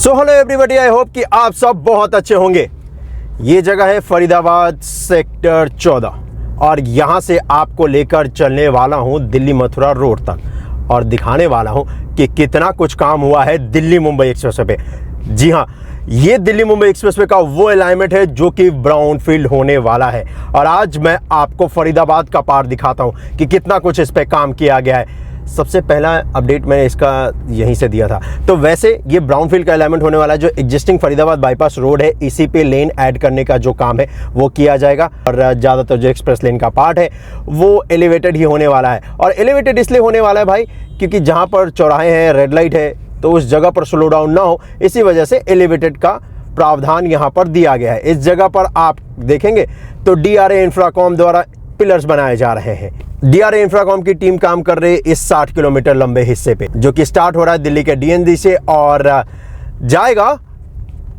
So hello everybody, I hope कि आप सब बहुत अच्छे होंगे। ये जगह है फरीदाबाद सेक्टर 14 और यहाँ से आपको लेकर चलने वाला हूँ दिल्ली मथुरा रोड तक और दिखाने वाला हूँ कि कितना कुछ काम हुआ है दिल्ली मुंबई एक्सप्रेसवे पे। जी हाँ, ये दिल्ली मुंबई एक्सप्रेसवे का वो अलाइनमेंट है जो कि ब्राउन फील्ड होने वाला है और आज मैं आपको फरीदाबाद का पार्ट दिखाता हूँ कि कितना कुछ इस पे काम किया गया है। सबसे पहला अपडेट मैंने इसका यहीं से दिया था। तो वैसे ये ब्राउनफील्ड का अलाइनमेंट होने वाला है। जो एग्जिस्टिंग फरीदाबाद बाईपास रोड है इसी पे लेन ऐड करने का जो काम है वो किया जाएगा और ज़्यादातर जो एक्सप्रेस लेन का पार्ट है वो एलिवेटेड ही होने वाला है। और एलिवेटेड इसलिए होने वाला है भाई क्योंकि जहाँ पर चौराहे हैं, रेड लाइट है, तो उस जगह पर स्लो डाउन ना हो, इसी वजह से एलिवेटेड का प्रावधान यहाँ पर दिया गया है। इस जगह पर आप देखेंगे तो DRA इंफ्राकॉम द्वारा पिलर्स बनाए जा रहे हैं। DRA इंफ्राकॉम की टीम काम कर रही है इस 60 किलोमीटर लंबे हिस्से पे, जो कि स्टार्ट हो रहा है दिल्ली के DND से और जाएगा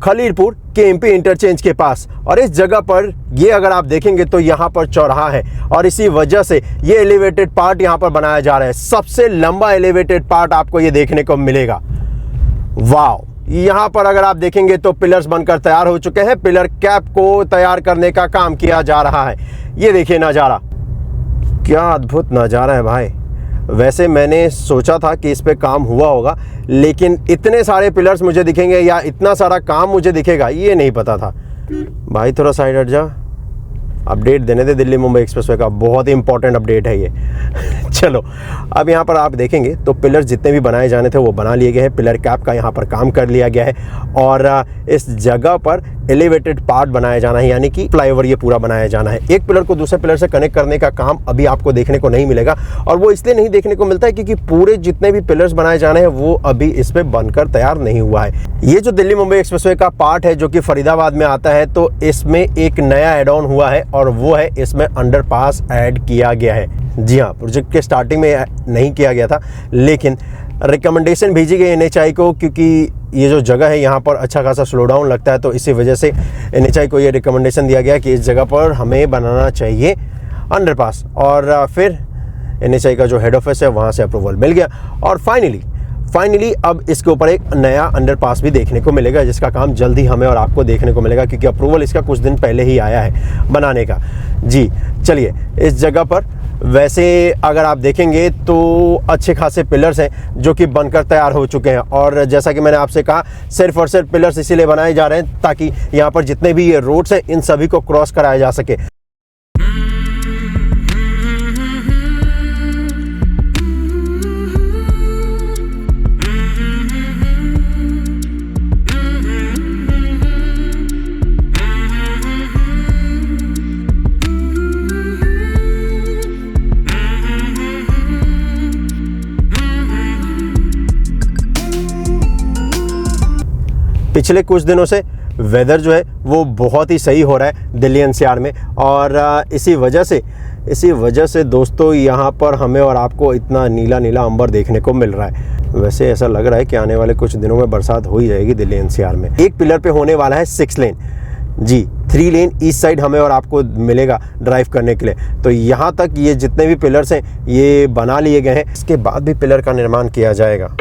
खलीलपुर KMP इंटरचेंज के पास। और इस जगह पर ये अगर आप देखेंगे तो यहाँ पर चौराहा है और इसी वजह से ये एलिवेटेड पार्ट यहाँ पर बनाया जा रहा है। सबसे लंबा एलिवेटेड पार्ट आपको ये देखने को मिलेगा। वाव! यहाँ पर अगर आप देखेंगे तो पिलर्स बनकर तैयार हो चुके हैं। पिलर कैप को तैयार करने का काम किया जा रहा है। ये देखिए नज़ारा, क्या अद्भुत नज़ारा है भाई। वैसे मैंने सोचा था कि इस पे काम हुआ होगा, लेकिन इतने सारे पिलर्स मुझे दिखेंगे या इतना सारा काम मुझे दिखेगा ये नहीं पता था। भाई थोड़ा साइड हट जा, अपडेट देने दे दिल्ली मुंबई एक्सप्रेसवे का, बहुत ही इंपॉर्टेंट अपडेट है ये। चलो अब यहाँ पर आप देखेंगे तो पिलर जितने भी बनाए जाने थे वो बना लिए गए हैं। पिलर कैप का यहाँ पर काम कर लिया गया है और इस जगह पर एलिवेटेड पार्ट बनाया जाना है, यानी कि फ्लाईओवर ये पूरा बनाया जाना है। एक पिलर को दूसरे पिलर से कनेक्ट करने का काम अभी आपको देखने को नहीं मिलेगा और वो इसलिए नहीं देखने को मिलता है क्योंकि पूरे जितने भी पिलर्स बनाए जाने हैं वो अभी इस पे बनकर तैयार नहीं हुआ है। ये जो दिल्ली मुंबई एक्सप्रेसवे का पार्ट है जो कि फरीदाबाद में आता है, तो इसमें एक नया एड ऑन हुआ है और वो है इसमें अंडरपास ऐड किया गया है। जी हाँ, प्रोजेक्ट के स्टार्टिंग में नहीं किया गया था, लेकिन रिकमेंडेशन भेजी गई NHAI को क्योंकि ये जो जगह है यहाँ पर अच्छा खासा स्लो डाउन लगता है, तो इसी वजह से NHAI को ये रिकमेंडेशन दिया गया कि इस जगह पर हमें बनाना चाहिए अंडरपास। और फिर NHAI का जो हेड ऑफिस है वहाँ से अप्रूवल मिल गया और फाइनली अब इसके ऊपर एक नया अंडरपास भी देखने को मिलेगा, जिसका काम जल्द ही हमें और आपको देखने को मिलेगा क्योंकि अप्रूवल इसका कुछ दिन पहले ही आया है बनाने का। जी चलिए, इस जगह पर वैसे अगर आप देखेंगे तो अच्छे खासे पिलर्स हैं जो कि बनकर तैयार हो चुके हैं और जैसा कि मैंने आपसे कहा सिर्फ और सिर्फ पिलर्स इसीलिए बनाए जा रहे हैं ताकि यहाँ पर जितने भी ये रोड्स हैं इन सभी को क्रॉस कराया जा सके। पिछले कुछ दिनों से वेदर जो है वो बहुत ही सही हो रहा है दिल्ली NCR में और इसी वजह से दोस्तों यहाँ पर हमें और आपको इतना नीला नीला अंबर देखने को मिल रहा है। वैसे ऐसा लग रहा है कि आने वाले कुछ दिनों में बरसात हो ही जाएगी दिल्ली NCR में। एक पिलर पे होने वाला है 6 लेन, जी 3 लेन ईस्ट साइड हमें और आपको मिलेगा ड्राइव करने के लिए। तो यहाँ तक ये जितने भी पिलर्स हैं ये बना लिए गए हैं, इसके बाद भी पिलर का निर्माण किया जाएगा।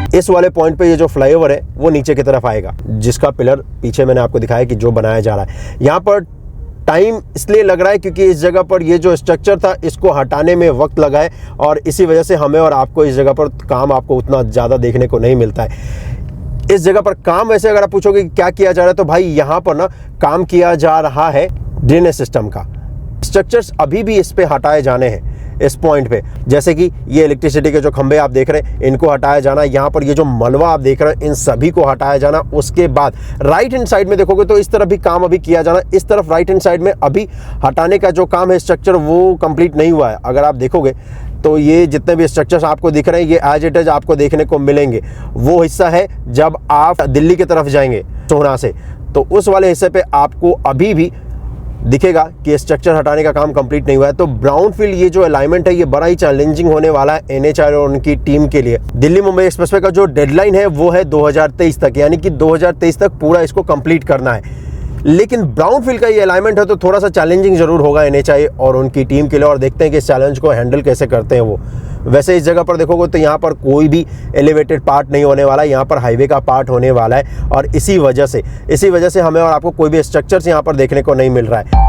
इस वाले पॉइंट पे ये जो फ्लाईओवर है वो नीचे की तरफ आएगा, जिसका पिलर पीछे मैंने आपको दिखाया कि जो बनाया जा रहा है। यहाँ पर टाइम इसलिए लग रहा है क्योंकि इस जगह पर ये जो स्ट्रक्चर था इसको हटाने में वक्त लगा है और इसी वजह से हमें और आपको इस जगह पर काम आपको उतना ज़्यादा देखने को नहीं मिलता है। इस जगह पर काम वैसे अगर आप पूछोगे कि क्या किया जा रहा है, तो भाई यहाँ पर ना काम किया जा रहा है ड्रेनेज सिस्टम का। स्ट्रक्चर्स अभी भी इस पे हटाए जाने हैं इस पॉइंट पे, जैसे कि ये इलेक्ट्रिसिटी के जो खंभे आप देख रहे हैं इनको हटाया जाना, यहाँ पर ये जो मलबा आप देख रहे हैं इन सभी को हटाया जाना। उसके बाद राइट हैंड साइड में देखोगे तो इस तरफ भी काम अभी किया जाना। इस तरफ राइट हैंड साइड में अभी हटाने का जो काम है स्ट्रक्चर वो कंप्लीट नहीं हुआ है। अगर आप देखोगे तो ये जितने भी स्ट्रक्चर्स आपको दिख रहे हैं ये एज इट इज आपको देखने को मिलेंगे। वो हिस्सा है जब आप दिल्ली की तरफ जाएंगे सोहना से, तो उस वाले हिस्से पे आपको अभी भी दिखेगा कि स्ट्रक्चर हटाने का काम कंप्लीट नहीं हुआ है। तो ब्राउनफील्ड ये जो अलाइनमेंट है ये बड़ा ही चैलेंजिंग होने वाला है NHAI और उनकी टीम के लिए। दिल्ली मुंबई एक्सप्रेसवे का जो डेडलाइन है वो है 2023 तक, यानी कि 2023 तक पूरा इसको कंप्लीट करना है। लेकिन ब्राउनफील्ड का ये अलाइनमेंट है तो थोड़ा सा चैलेंजिंग जरूर होगा NHAI और उनकी टीम के लिए, और देखते हैं कि इस चैलेंज को हैंडल कैसे करते हैं वो। वैसे इस जगह पर देखोगे तो यहाँ पर कोई भी एलिवेटेड पार्ट नहीं होने वाला है, यहाँ पर हाईवे का पार्ट होने वाला है, और इसी वजह से हमें और आपको कोई भी स्ट्रक्चर्स यहाँ पर देखने को नहीं मिल रहा है।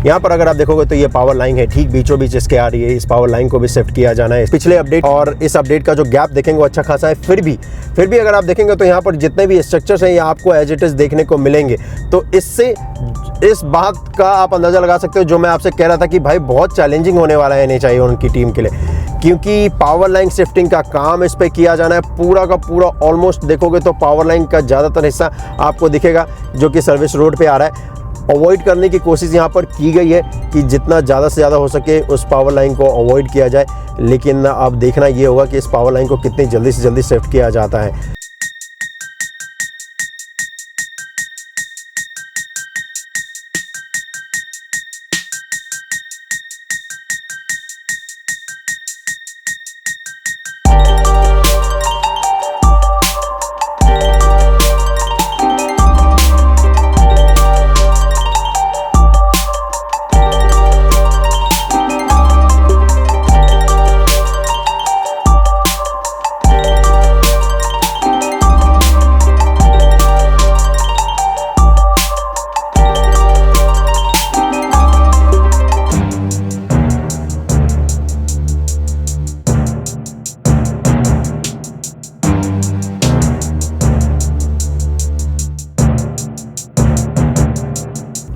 यहाँ पर अगर आप देखोगे तो ये पावर लाइन है, ठीक बीचों बीच इसके आ रही है। इस पावर लाइन को भी शिफ्ट किया जाना है। पिछले अपडेट और इस अपडेट का जो गैप देखेंगे वो अच्छा खासा है। फिर भी अगर आप देखेंगे तो यहाँ पर जितने भी स्ट्रक्चर्स हैं ये आपको एज इट इज देखने को मिलेंगे। तो इससे इस बात का आप अंदाजा लगा सकते हो जो मैं आपसे कह रहा था कि भाई बहुत चैलेंजिंग होने वाला है NHAI और उनकी टीम के लिए, क्योंकि पावर लाइन शिफ्टिंग का काम इस पे किया जाना है। पूरा का पूरा ऑलमोस्ट देखोगे तो पावर लाइन का ज़्यादातर हिस्सा आपको दिखेगा जो कि सर्विस रोड पे आ रहा है। अवॉइड करने की कोशिश यहाँ पर की गई है कि जितना ज़्यादा से ज़्यादा हो सके उस पावर लाइन को अवॉइड किया जाए, लेकिन अब देखना ये होगा कि इस पावर लाइन को कितनी जल्दी से जल्दी शिफ्ट किया जाता है।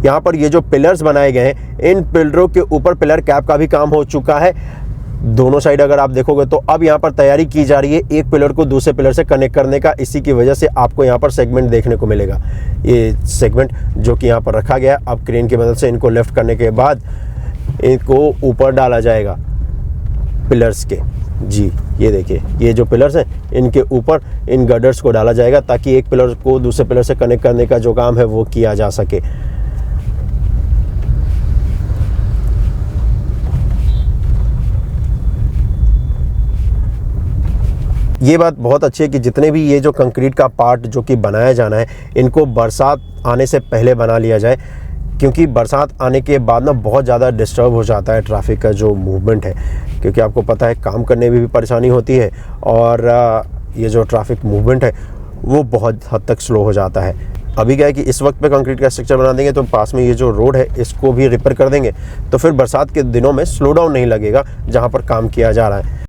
यहाँ पर ये जो पिलर्स बनाए गए हैं, इन पिलरों के ऊपर पिलर कैप का भी काम हो चुका है दोनों साइड अगर आप देखोगे तो। अब यहाँ पर तैयारी की जा रही है एक पिलर को दूसरे पिलर से कनेक्ट करने का। इसी की वजह से आपको यहाँ पर सेगमेंट देखने को मिलेगा। ये सेगमेंट जो कि यहाँ पर रखा गया, अब क्रेन की मदद से इनको लिफ्ट करने के बाद इनको ऊपर डाला जाएगा पिलर्स के। जी ये देखिए, ये जो पिलर्स हैं इनके ऊपर इन गर्डर्स को डाला जाएगा ताकि एक पिलर को दूसरे पिलर से कनेक्ट करने का जो काम है वो किया जा सके। ये बात बहुत अच्छी है कि जितने भी ये जो कंक्रीट का पार्ट जो कि बनाया जाना है, इनको बरसात आने से पहले बना लिया जाए, क्योंकि बरसात आने के बाद ना बहुत ज़्यादा डिस्टर्ब हो जाता है ट्रैफिक का जो मूवमेंट है। क्योंकि आपको पता है काम करने में भी परेशानी होती है और ये जो ट्रैफिक मूवमेंट है वो बहुत हद तक स्लो हो जाता है। अभी क्या है कि इस वक्त पे कंक्रीट का स्ट्रक्चर बना देंगे तो पास में ये जो रोड है इसको भी रिपेयर कर देंगे, तो फिर बरसात के दिनों में स्लो डाउन नहीं लगेगा जहाँ पर काम किया जा रहा है।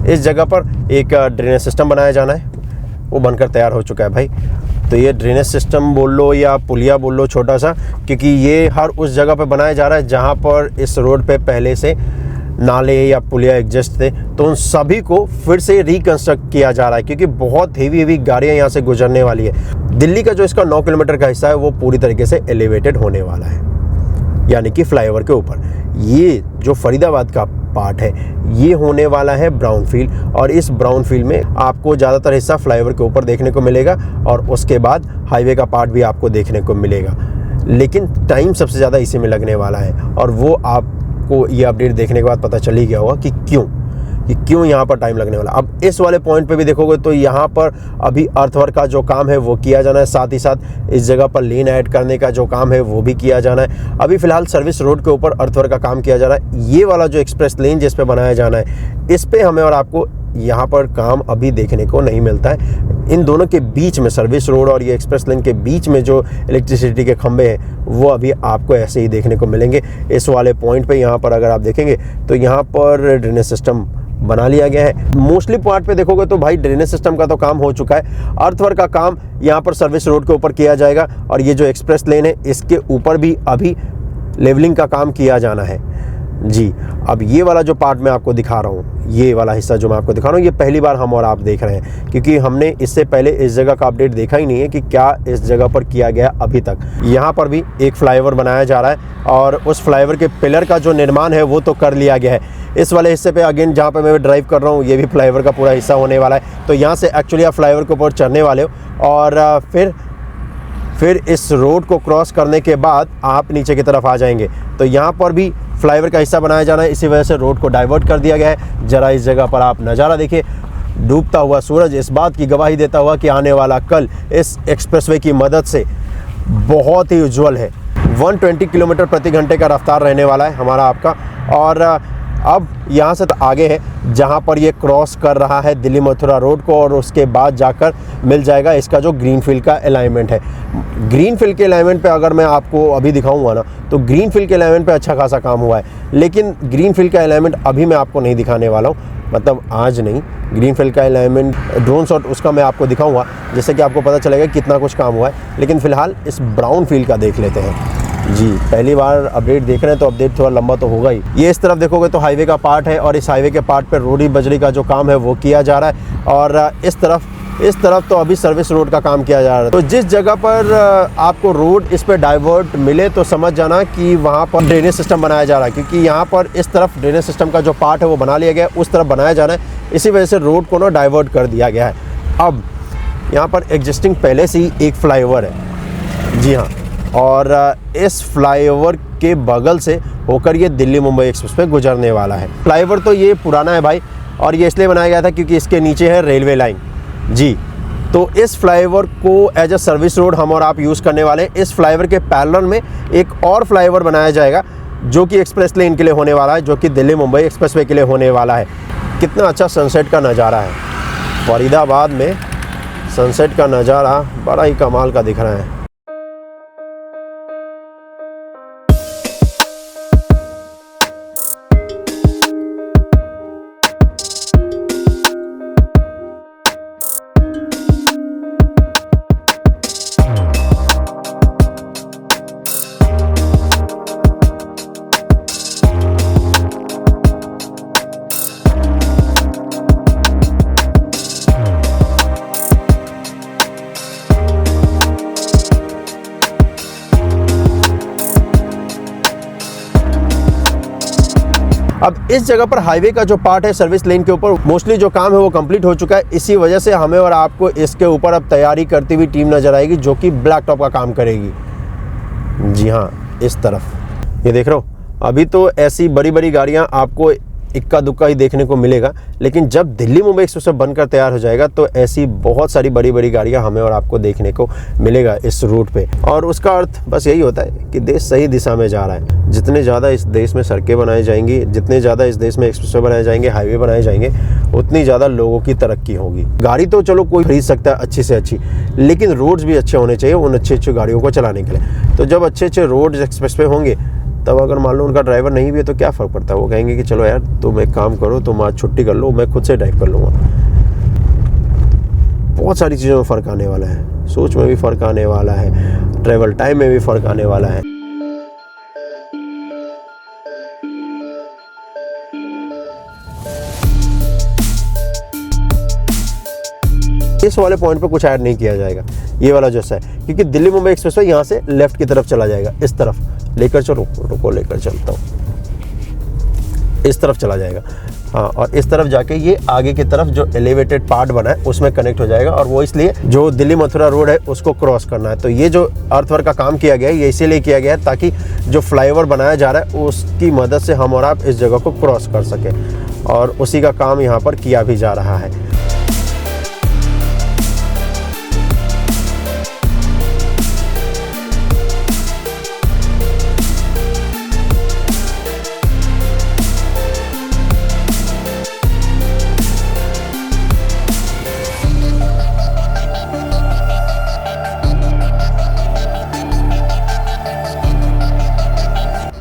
इस जगह पर एक ड्रेनेज सिस्टम बनाया जाना है, वो बनकर तैयार हो चुका है भाई। तो ये ड्रेनेज सिस्टम बोल लो या पुलिया बोल लो छोटा सा, क्योंकि ये हर उस जगह पे बनाया जा रहा है जहाँ पर इस रोड पे पहले से नाले या पुलिया एग्जिस्ट थे, तो उन सभी को फिर से रिकंस्ट्रक्ट किया जा रहा है, क्योंकि बहुत हेवी गाड़ियाँ यहाँ से गुजरने वाली है। दिल्ली का जो इसका 9 किलोमीटर का हिस्सा है वो पूरी तरीके से एलिवेटेड होने वाला है। यानी कि फ्लाईओवर के ऊपर। ये जो फरीदाबाद का पार्ट है ये होने वाला है ब्राउन फील्ड, और इस ब्राउन फील्ड में आपको ज़्यादातर हिस्सा फ्लाईओवर के ऊपर देखने को मिलेगा और उसके बाद हाईवे का पार्ट भी आपको देखने को मिलेगा। लेकिन टाइम सबसे ज़्यादा इसी में लगने वाला है, और वो आपको ये अपडेट देखने के बाद पता चल ही गया होगा कि क्यों यहाँ पर टाइम लगने वाला। अब इस वाले पॉइंट पे भी देखोगे तो यहाँ पर अभी अर्थवर्क का जो काम है वो किया जाना है, साथ ही साथ इस जगह पर लेन ऐड करने का जो काम है वो भी किया जाना है। अभी फ़िलहाल सर्विस रोड के ऊपर अर्थवर्क का काम किया जा रहा है। ये वाला जो एक्सप्रेस लेन जिस पे बनाया जाना है, इस पे हमें और आपको यहाँ पर काम अभी देखने को नहीं मिलता है। इन दोनों के बीच में, सर्विस रोड और ये एक्सप्रेस लेन के बीच में जो इलेक्ट्रिसिटी के खंभे हैं वो अभी आपको ऐसे ही देखने को मिलेंगे। इस वाले पॉइंट पे यहाँ पर अगर आप देखेंगे तो यहाँ पर ड्रेनेज सिस्टम बना लिया गया है। मोस्टली पार्ट पे देखोगे तो भाई ड्रेनेज सिस्टम का तो काम हो चुका है। अर्थवर्क का काम यहाँ पर सर्विस रोड के ऊपर किया जाएगा, और ये जो एक्सप्रेस लेन है इसके ऊपर भी अभी लेवलिंग का काम किया जाना है जी। अब ये वाला जो पार्ट मैं आपको दिखा रहा हूँ, ये वाला हिस्सा जो मैं आपको दिखा रहा हूँ, ये पहली बार हम और आप देख रहे हैं, क्योंकि हमने इससे पहले इस जगह का अपडेट देखा ही नहीं है कि क्या इस जगह पर किया गया अभी तक। यहाँ पर भी एक फ्लाईओवर बनाया जा रहा है, और उस फ्लाईओवर के पिलर का जो निर्माण है वो तो कर लिया गया है। इस वाले हिस्से पे अगेन जहाँ पे मैं ड्राइव कर रहा हूँ ये भी फ्लाईओवर का पूरा हिस्सा होने वाला है। तो यहाँ से एक्चुअली आप फ्लाईओवर के ऊपर चढ़ने वाले हो, और फिर इस रोड को क्रॉस करने के बाद आप नीचे की तरफ आ जाएंगे। तो यहाँ पर भी फ्लाईओवर का हिस्सा बनाया जाना है, इसी वजह से रोड को डाइवर्ट कर दिया गया है। ज़रा इस जगह पर आप नज़ारा देखिए, डूबता हुआ सूरज इस बात की गवाही देता हुआ कि आने वाला कल इस एक्सप्रेसवे की मदद से बहुत ही उज्जवल है। 120 किलोमीटर प्रति घंटे का रफ्तार रहने वाला है हमारा आपका। और अब यहाँ से आगे है जहाँ पर ये क्रॉस कर रहा है दिल्ली मथुरा रोड को, और उसके बाद जाकर मिल जाएगा इसका जो ग्रीन फील्ड का अलाइनमेंट है। ग्रीन फील्ड के अलाइनमेंट पे अगर मैं आपको अभी दिखाऊंगा ना, तो ग्रीन फील्ड के अलाइनमेंट पे अच्छा खासा काम हुआ है, लेकिन ग्रीन फील्ड का अलाइनमेंट अभी मैं आपको नहीं दिखाने वाला हूँ, मतलब आज नहीं। ग्रीन फील्ड का अलाइनमेंट ड्रोन शॉट उसका मैं आपको दिखाऊंगा, जिससे कि आपको पता चलेगा कितना कुछ काम हुआ है। लेकिन फ़िलहाल इस ब्राउन फील्ड का देख लेते हैं जी। पहली बार अपडेट देख रहे हैं तो अपडेट थोड़ा लंबा तो होगा ही। ये इस तरफ देखोगे तो हाईवे का पार्ट है, और इस हाईवे के पार्ट पर रोडी बजरी का जो काम है वो किया जा रहा है, और इस तरफ तो अभी सर्विस रोड का काम किया जा रहा है। तो जिस जगह पर आपको रोड इस पर डाइवर्ट मिले तो समझ जाना कि वहाँ पर ड्रेनेज सिस्टम बनाया जा रहा है, क्योंकि यहाँ पर इस तरफ ड्रेनेज सिस्टम का जो पार्ट है वो बना लिया गया है, उस तरफ बनाया जा रहा है। इसी वजह से रोड को ना डाइवर्ट कर दिया गया है। अब यहाँ पर एग्जिस्टिंग पहले से ही एक फ्लाईओवर है जी हाँ, और इस फ्लाईओवर के बगल से होकर ये दिल्ली मुंबई एक्सप्रेस पे गुजरने वाला है। फ्लाईओवर तो ये पुराना है भाई, और ये इसलिए बनाया गया था क्योंकि इसके नीचे है रेलवे लाइन जी। तो इस फ्लाईओवर को एज अ सर्विस रोड हम और आप यूज़ करने वाले हैं। इस फ्लाईओवर के पैरेलल में एक और फ्लाईओवर बनाया जाएगा जो कि एक्सप्रेस लेन के लिए होने वाला है, जो कि दिल्ली मुंबई एक्सप्रेसवे के लिए होने वाला है। कितना अच्छा सनसेट का नज़ारा है फरीदाबाद में, सनसेट का नज़ारा बड़ा ही कमाल का दिख रहा है। अब इस जगह पर हाईवे का जो पार्ट है सर्विस लेन के ऊपर मोस्टली जो काम है वो कंप्लीट हो चुका है। इसी वजह से हमें और आपको इसके ऊपर अब तैयारी करती हुई टीम नजर आएगी जो कि ब्लैक टॉप का काम करेगी जी हाँ। इस तरफ ये देख रहे हो, अभी तो ऐसी बड़ी बड़ी गाड़ियाँ आपको इक्का दुक्का ही देखने को मिलेगा, लेकिन जब दिल्ली मुंबई एक्सप्रेस बनकर तैयार हो जाएगा तो ऐसी बहुत सारी बड़ी बड़ी गाड़ियां हमें और आपको देखने को मिलेगा इस रूट पे। और उसका अर्थ बस यही होता है कि देश सही दिशा में जा रहा है। जितने ज़्यादा इस देश में सड़कें बनाई जाएंगी, जितने ज़्यादा इस देश में एक्सप्रेसवे बनाए जाएंगे, हाईवे बनाए जाएंगे, उतनी ज़्यादा लोगों की तरक्की होगी। गाड़ी तो चलो कोई खरीद सकता है अच्छी से अच्छी, लेकिन रोड्स भी अच्छे होने चाहिए उन अच्छी गाड़ियों को चलाने के लिए। तो जब अच्छे अच्छे रोड्स एक्सप्रेसवे होंगे तब अगर मान लो उनका ड्राइवर नहीं भी है तो क्या फ़र्क पड़ता है, वो कहेंगे कि चलो यार तुम एक काम करो, तुम आज छुट्टी कर लो, मैं खुद से ड्राइव कर लूँगा। बहुत सारी चीज़ों में फ़र्क आने वाला है, सोच में भी फ़र्क आने वाला है, ट्रैवल टाइम में भी फ़र्क आने वाला है। इस वाले पॉइंट पर कुछ ऐड नहीं किया जाएगा। ये वाला जैसा है, क्योंकि दिल्ली मुंबई एक्सप्रेसवे यहाँ से लेफ्ट की तरफ चला जाएगा, इस तरफ लेकर चलो, रुको लेकर चलता हूँ, इस तरफ चला जाएगा। हाँ, और इस तरफ जाके ये आगे की तरफ जो एलिवेटेड पार्ट बना है उसमें कनेक्ट हो जाएगा, और वो इसलिए जो दिल्ली मथुरा रोड है उसको क्रॉस करना है। तो ये जो अर्थवर्क का काम किया गया है ये इसीलिए किया गया है ताकि जो फ्लाईओवर बनाया जा रहा है उसकी मदद से हम और आप इस जगह को क्रॉस कर सकें, और उसी का काम यहाँ पर किया भी जा रहा है।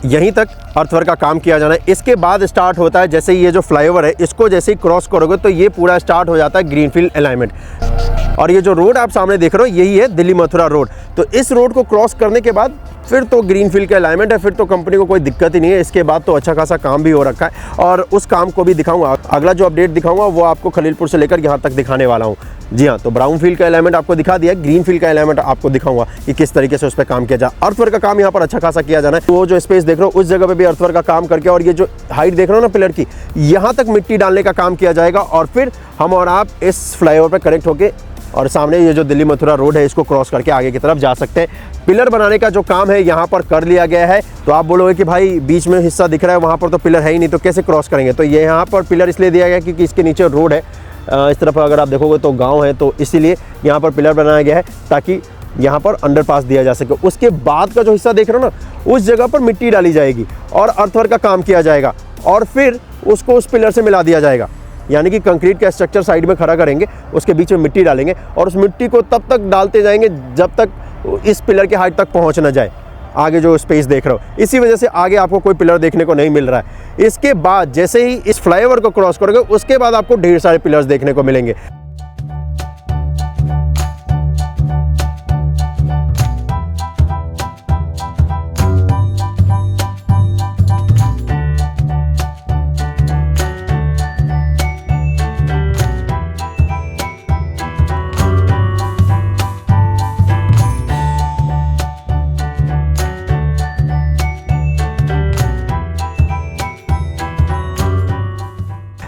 यहीं तक अर्थवर्क का काम किया जाना है। इसके बाद स्टार्ट होता है, जैसे ये जो फ्लाईओवर है इसको जैसे ही क्रॉस करोगे तो ये पूरा स्टार्ट हो जाता है ग्रीनफील्ड अलाइनमेंट। और ये जो रोड आप सामने देख रहे हो यही है दिल्ली मथुरा रोड। तो इस रोड को क्रॉस करने के बाद फिर तो ग्रीनफील्ड का अलाइनमेंट है, फिर तो कंपनी को कोई दिक्कत ही नहीं है। इसके बाद तो अच्छा खासा काम भी हो रखा है, और उस काम को भी दिखाऊंगा। अगला जो अपडेट दिखाऊंगा वो आपको खलीलपुर से लेकर यहाँ तक दिखाने वाला हूँ। जी हाँ, तो ब्राउन फील्ड का अलाइनमेंट आपको दिखा दिया, ग्रीन फील्ड का अलाइनमेंट आपको दिखाऊंगा कि किस तरीके से उस पर काम किया जाए। अर्थवर्क का काम यहाँ पर अच्छा खासा किया जाना है। वो जो स्पेस देख रहे हो उस जगह पे भी अर्थवर्क का काम करके, और ये जो हाइट देख रहे हो ना पिलर की, यहाँ तक मिट्टी डालने का काम किया जाएगा, और फिर हम और आप इस फ्लाईओवर पर कनेक्ट होके और सामने ये जो दिल्ली मथुरा रोड है इसको क्रॉस करके आगे की तरफ जा सकते हैं। पिलर बनाने का जो काम है यहाँ पर कर लिया गया है। तो आप बोलोगे कि भाई बीच में हिस्सा दिख रहा है वहाँ पर तो पिलर है ही नहीं, तो कैसे क्रॉस करेंगे? तो ये यहाँ पर पिलर इसलिए दिया गया है क्योंकि इसके नीचे रोड है, इस तरफ अगर आप देखोगे तो गाँव है, तो इसीलिए यहाँ पर पिलर बनाया गया है ताकि यहाँ पर अंडरपास दिया जा सके। उसके बाद का जो हिस्सा देख रहे हो ना उस जगह पर मिट्टी डाली जाएगी और अर्थवर्क का काम किया जाएगा, और फिर उसको उस पिलर से मिला दिया जाएगा। यानी कि कंक्रीट का स्ट्रक्चर साइड में खड़ा करेंगे, उसके बीच में मिट्टी डालेंगे, और उस मिट्टी को तब तक डालते जाएंगे जब तक इस पिलर की हाइट तक पहुंच ना जाए। आगे जो स्पेस देख रहे हो, इसी वजह से आगे आपको कोई पिलर देखने को नहीं मिल रहा है। इसके बाद जैसे ही इस फ्लाईओवर को क्रॉस करोगे उसके बाद आपको ढेर सारे पिलर्स देखने को मिलेंगे।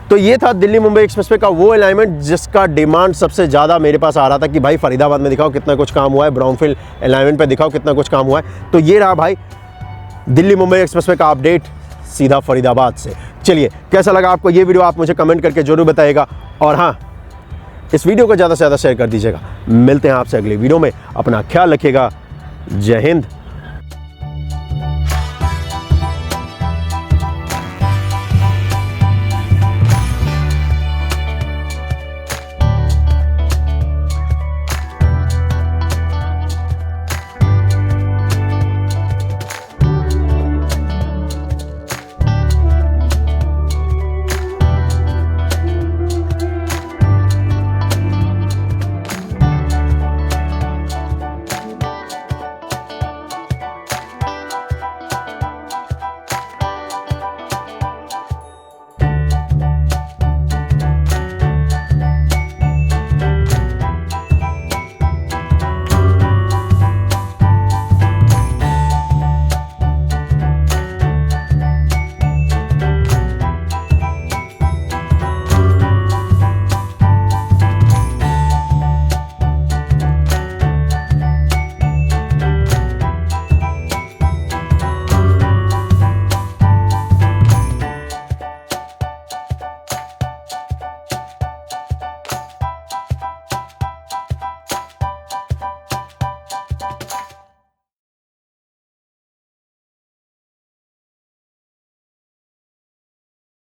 तो ये था दिल्ली मुंबई एक्सप्रेसवे का वो अलाइनमेंट जिसका डिमांड सबसे ज़्यादा मेरे पास आ रहा था कि भाई फरीदाबाद में दिखाओ कितना कुछ काम हुआ है, ब्राउनफील्ड अलाइनमेंट पे दिखाओ कितना कुछ काम हुआ है। तो ये रहा भाई दिल्ली मुंबई एक्सप्रेसवे का अपडेट सीधा फरीदाबाद से। चलिए, कैसा लगा आपको ये वीडियो आप मुझे कमेंट करके जरूर बताइएगा, और हाँ, इस वीडियो को ज़्यादा से ज़्यादा शेयर कर दीजिएगा। मिलते हैं आपसे अगली वीडियो में, अपना ख्याल रखिएगा। जय हिंद,